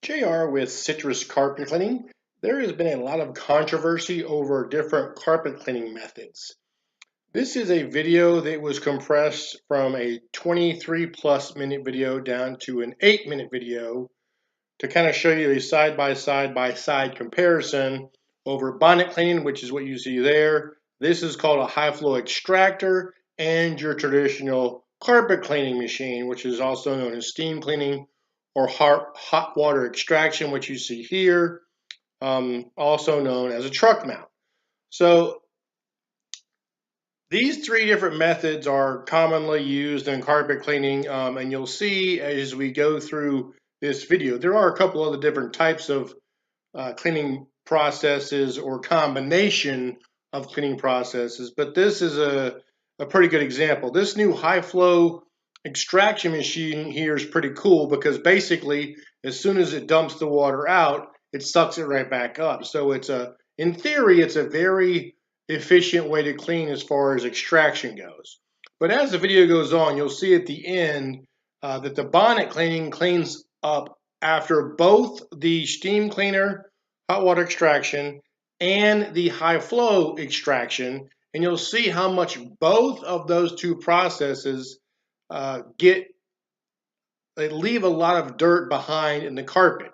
JR with citrus carpet cleaning. There has been a lot of controversy over different carpet cleaning methods. This is a video that was compressed from a 23+ minute video down to an 8-minute video to kind of show you a side-by-side comparison over bonnet cleaning, which is what you see there. This is called a high flow extractor, and your traditional carpet cleaning machine, which is also known as steam cleaning or hot water extraction, which you see here, also known as a truck mount. So these three different methods are commonly used in carpet cleaning, and you'll see as we go through this video, there are a couple other different types of cleaning processes or combination of cleaning processes, but this is a pretty good example. This new high flow extraction machine here is pretty cool because basically as soon as it dumps the water out, it sucks it right back up. So in theory, it's a very efficient way to clean as far as extraction goes. But as the video goes on, you'll see at the end that the bonnet cleaning cleans up after both the steam cleaner, hot water extraction, and the high flow extraction. And you'll see how much both of those two processes they leave a lot of dirt behind in the carpet.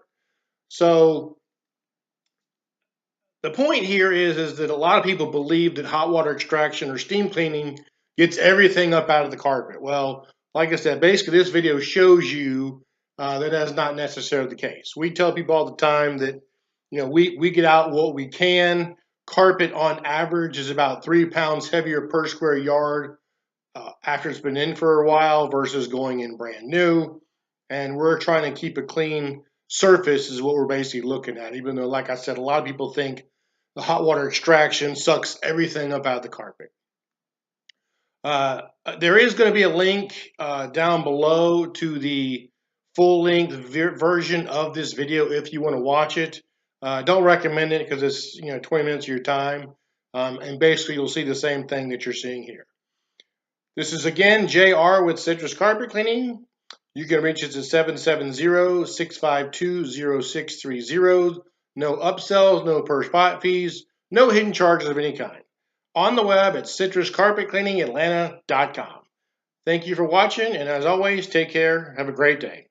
So the point here is that a lot of people believe that hot water extraction or steam cleaning gets everything up out of the carpet. Well, like I said, basically this video shows you that that's not necessarily the case. We tell people all the time that we get out what we can. Carpet on average is about 3 pounds heavier per square yard after it's been in for a while versus going in brand new. And we're trying to keep a clean surface is what we're basically looking at, even though, like I said, a lot of people think the hot water extraction sucks everything up out of the carpet. There is going to be a link down below to the full-length version of this video if you want to watch it. Don't recommend it because it's 20 minutes of your time, and basically you'll see the same thing that you're seeing here. This is again JR with Citrus Carpet Cleaning. You can reach us at 770-652-0630. No upsells, no per spot fees, no hidden charges of any kind. On the web at citruscarpetcleaningatlanta.com. Thank you for watching, and as always, take care. Have a great day.